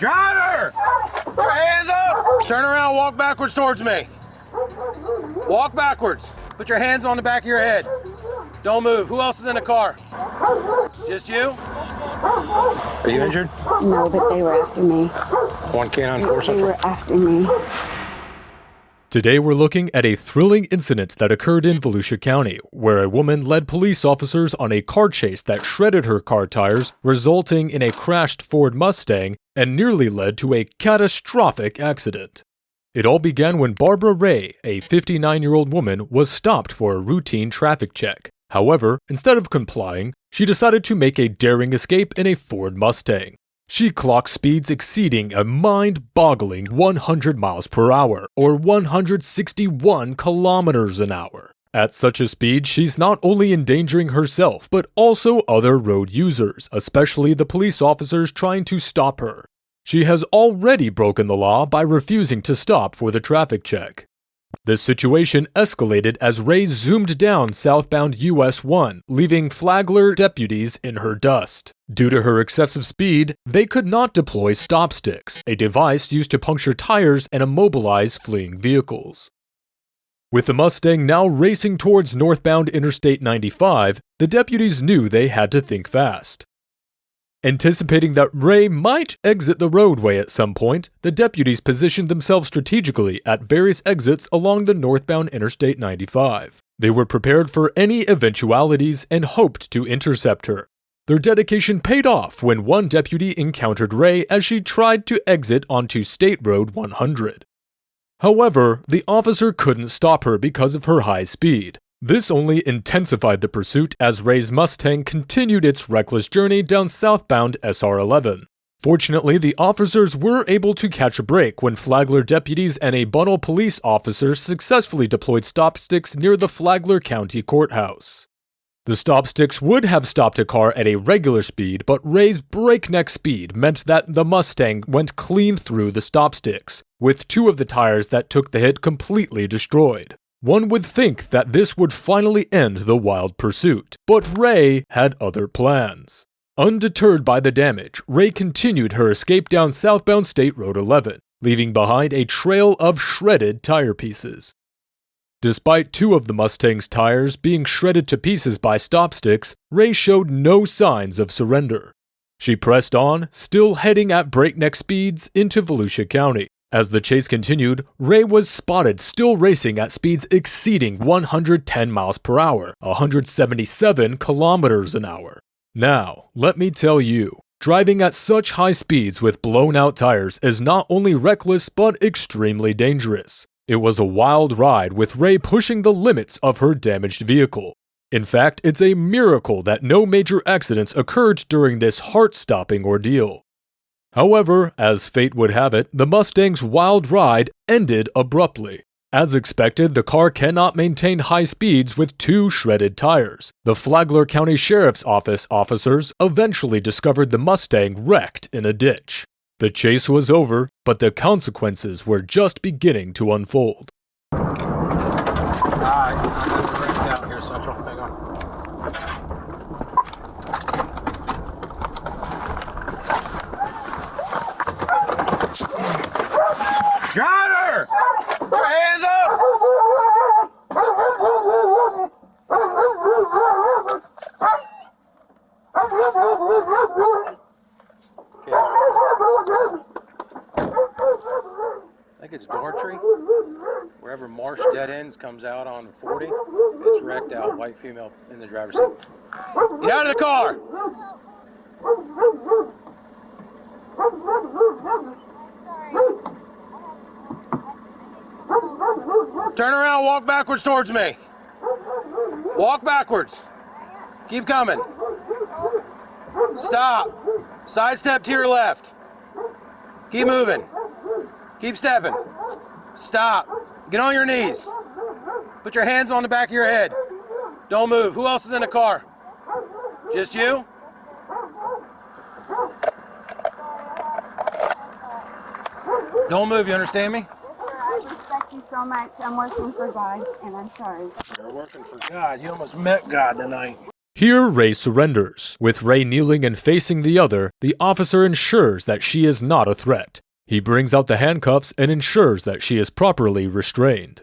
Driver! Put your hands up! Turn around, walk backwards towards me. Walk backwards. Put your hands on the back of your head. Don't move. Who else is in the car? Just you? Are you injured? No, but they were after me. One canine force. They were after me. Today we're looking at a thrilling incident that occurred in Volusia County, where a woman led police officers on a car chase that shredded her car tires, resulting in a crashed Ford Mustang and nearly led to a catastrophic accident. It all began when Barbara Ray, a 59-year-old woman, was stopped for a routine traffic check. However, instead of complying, she decided to make a daring escape in a Ford Mustang. She clocked speeds exceeding a mind-boggling 100 miles per hour, or 161 kilometers an hour. At such a speed, she's not only endangering herself, but also other road users, especially the police officers trying to stop her. She has already broken the law by refusing to stop for the traffic check. This situation escalated as Ray zoomed down southbound US 1, leaving Flagler deputies in her dust. Due to her excessive speed, they could not deploy stop sticks, a device used to puncture tires and immobilize fleeing vehicles. With the Mustang now racing towards northbound Interstate 95, the deputies knew they had to think fast. Anticipating that Ray might exit the roadway at some point, the deputies positioned themselves strategically at various exits along the northbound Interstate 95. They were prepared for any eventualities and hoped to intercept her. Their dedication paid off when one deputy encountered Ray as she tried to exit onto State Road 100. However, the officer couldn't stop her because of her high speed. This only intensified the pursuit as Ray's Mustang continued its reckless journey down southbound SR 11. Fortunately, the officers were able to catch a break when Flagler deputies and a Bunnell police officer successfully deployed stop sticks near the Flagler County Courthouse. The stop sticks would have stopped a car at a regular speed, but Ray's breakneck speed meant that the Mustang went clean through the stop sticks, with two of the tires that took the hit completely destroyed. One would think that this would finally end the wild pursuit, but Ray had other plans. Undeterred by the damage, Ray continued her escape down southbound State Road 11, leaving behind a trail of shredded tire pieces. Despite two of the Mustang's tires being shredded to pieces by stop sticks, Ray showed no signs of surrender. She pressed on, still heading at breakneck speeds into Volusia County. As the chase continued, Ray was spotted still racing at speeds exceeding 110 miles per hour, 177 kilometers an hour. Now, let me tell you, driving at such high speeds with blown-out tires is not only reckless but extremely dangerous. It was a wild ride with Ray pushing the limits of her damaged vehicle. In fact, it's a miracle that no major accidents occurred during this heart-stopping ordeal. However, as fate would have it, the Mustang's wild ride ended abruptly. As expected, the car cannot maintain high speeds with two shredded tires. The Flagler County Sheriff's Office officers eventually discovered the Mustang wrecked in a ditch. The chase was over, but the consequences were just beginning to unfold. Alright, out here, Central. Hang on. Driver! Put your hands up! I think it's Dortry. Wherever Marsh Dead Ends comes out on 40, it's wrecked out. White female in the driver's seat. Get out of the car! Turn around, walk backwards towards me. Walk backwards. Keep coming. Stop. Sidestep to your left. Keep moving. Keep stepping. Stop. Get on your knees. Put your hands on the back of your head. Don't move. Who else is in the car? Just you? Don't move, you understand me? I respect you so much. I'm working for God, and I'm sorry. You're working for God. You almost met God tonight. Here, Ray surrenders. With Ray kneeling and facing the other, the officer ensures that she is not a threat. He brings out the handcuffs and ensures that she is properly restrained.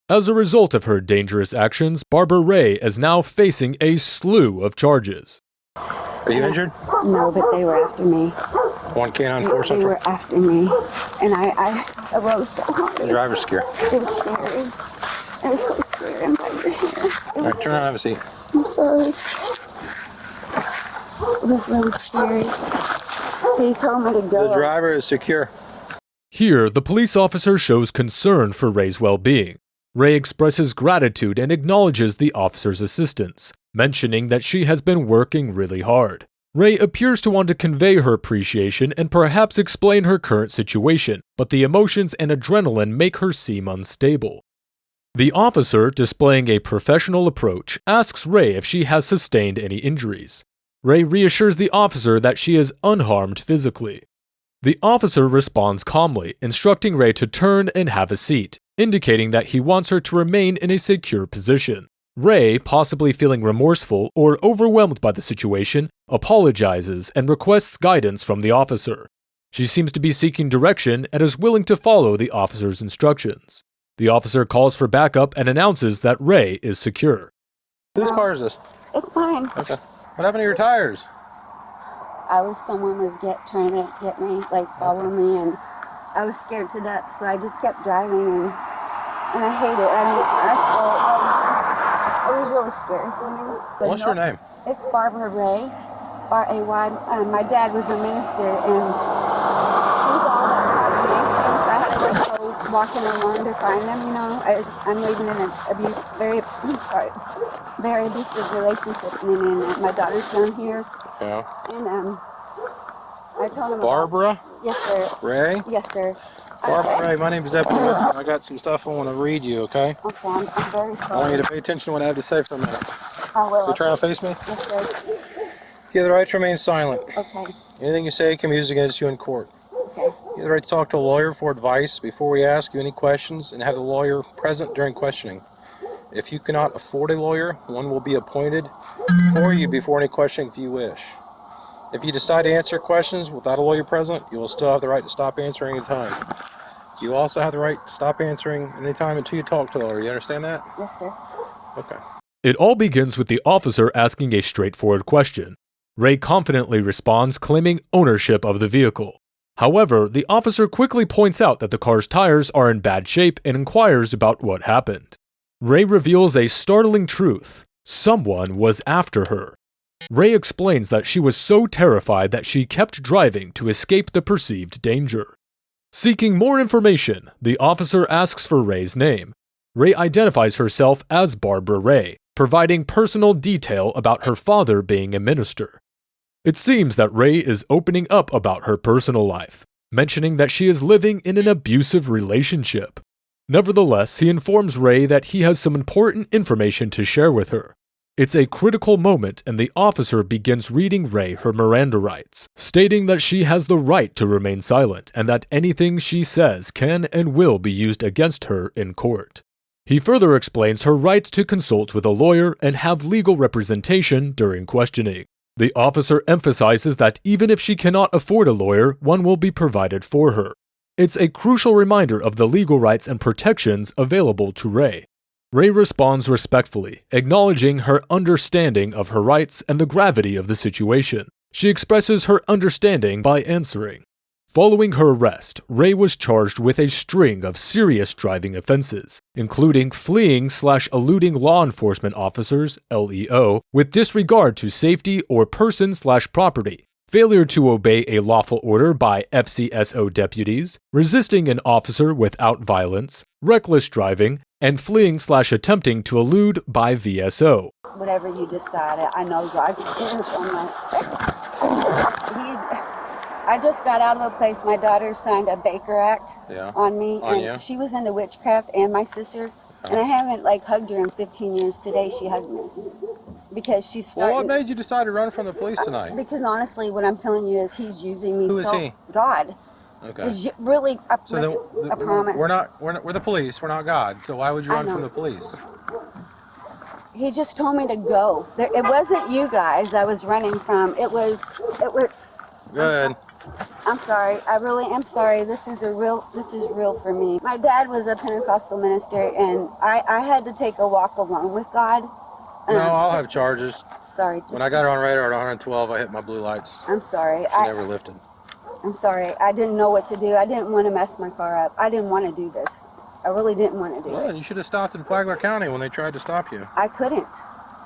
As a result of her dangerous actions, Barbara Ray is now facing a slew of charges. Are you injured? No, but they were after me. One canine They force were after me. And I rode so hard. The driver's scared. It was scary. It was so scary. I'm glad you're here. All right, turn around and have a seat. I'm sorry. It was really scary. He told me to go. The driver is secure. Here, the police officer shows concern for Ray's well-being. Ray expresses gratitude and acknowledges the officer's assistance, mentioning that she has been working really hard. Ray appears to want to convey her appreciation and perhaps explain her current situation, but the emotions and adrenaline make her seem unstable. The officer, displaying a professional approach, asks Ray if she has sustained any injuries. Ray reassures the officer that she is unharmed physically. The officer responds calmly, instructing Ray to turn and have a seat, indicating that he wants her to remain in a secure position. Ray, possibly feeling remorseful or overwhelmed by the situation, apologizes and requests guidance from the officer. She seems to be seeking direction and is willing to follow the officer's instructions. The officer calls for backup and announces that Ray is secure. Whose car is this? It's fine. Okay. What happened to your tires? Someone was trying to get me, follow me, and I was scared to death, so I just kept driving, and I hate it. It was really scary for me. But What's your name? It's Barbara Ray, R-A-Y. My dad was a minister, and he was all about coordination, so I had to go walking alone to find them, I'm living in an very abusive relationship, and my daughter's down here. Yeah. And I told him. Barbara? Yes, sir. Ray? Yes, sir. Barbara Ray, my name is Deputy Wilson. I got some stuff I want to read you, okay? Okay, I'm very sorry. I want you to pay attention to what I have to say for a minute. I will. You trying to face me? Yes, sir. You have the right to remain silent. Okay. Anything you say can be used against you in court. Okay. You have the right to talk to a lawyer for advice before we ask you any questions and have the lawyer present during questioning. If you cannot afford a lawyer, one will be appointed for you before any questioning if you wish. If you decide to answer questions without a lawyer present, you will still have the right to stop answering any time. You also have the right to stop answering any time until you talk to the lawyer. You understand that? Yes, sir. Okay. It all begins with the officer asking a straightforward question. Ray confidently responds, claiming ownership of the vehicle. However, the officer quickly points out that the car's tires are in bad shape and inquires about what happened. Ray reveals a startling truth. Someone was after her. Ray explains that she was so terrified that she kept driving to escape the perceived danger. Seeking more information, the officer asks for Ray's name. Ray identifies herself as Barbara Ray, providing personal detail about her father being a minister. It seems that Ray is opening up about her personal life, mentioning that she is living in an abusive relationship. Nevertheless, he informs Ray that he has some important information to share with her. It's a critical moment, and the officer begins reading Ray her Miranda rights, stating that she has the right to remain silent and that anything she says can and will be used against her in court. He further explains her rights to consult with a lawyer and have legal representation during questioning. The officer emphasizes that even if she cannot afford a lawyer, one will be provided for her. It's a crucial reminder of the legal rights and protections available to Ray. Ray responds respectfully, acknowledging her understanding of her rights and the gravity of the situation. She expresses her understanding by answering. Following her arrest, Ray was charged with a string of serious driving offenses, including fleeing/eluding law enforcement officers, LEO, with disregard to safety or person/property, failure to obey a lawful order by FCSO deputies, resisting an officer without violence, reckless driving, and fleeing/attempting to elude by VSO. Whatever you decide, I know God's scared from I just got out of a place. My daughter signed a Baker Act on me, and she was into witchcraft, and my sister, and I haven't hugged her in 15 years. Today she hugged me because she's starting. Well, what made you decide to run from the police tonight? Because honestly, what I'm telling you is he's using me. Who is he? God. Okay. Really, I promise. We're the police. We're not God. So why would you run from the police? He just told me to go. It wasn't you guys I was running from. It was. Go ahead. I'm sorry. I really am sorry. This is real for me. My dad was a Pentecostal minister, and I had to take a walk alone with God. No, I'll have charges. Sorry. When I got her on radar at 112, I hit my blue lights. I'm sorry. She never lifted. I'm sorry. I didn't know what to do. I didn't want to mess my car up. I didn't want to do this. I really didn't want to do Well, it. you should have stopped in Flagler County when they tried to stop you. I couldn't.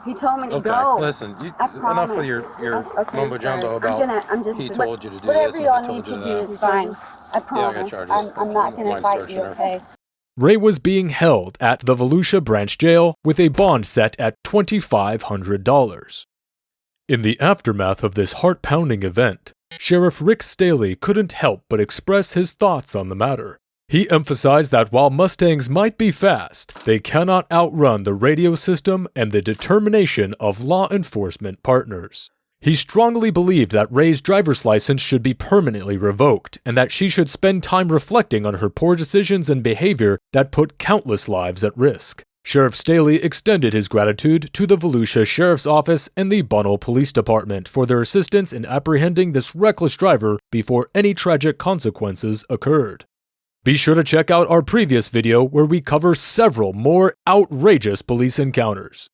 He told me to Okay, go. listen, I enough promise. with your Okay, mumbo I'm jumbo sorry. about I'm just, he told you to do whatever this and y'all he need told to you do that. is fine. I I promise. got charges. I'm not going to Mind fight searching you, her. okay? Ray was being held at the Volusia Branch Jail with a bond set at $2,500. In the aftermath of this heart-pounding event, Sheriff Rick Staley couldn't help but express his thoughts on the matter. He emphasized that while Mustangs might be fast, they cannot outrun the radio system and the determination of law enforcement partners. He strongly believed that Ray's driver's license should be permanently revoked, and that she should spend time reflecting on her poor decisions and behavior that put countless lives at risk. Sheriff Staley extended his gratitude to the Volusia Sheriff's Office and the Bunnell Police Department for their assistance in apprehending this reckless driver before any tragic consequences occurred. Be sure to check out our previous video where we cover several more outrageous police encounters.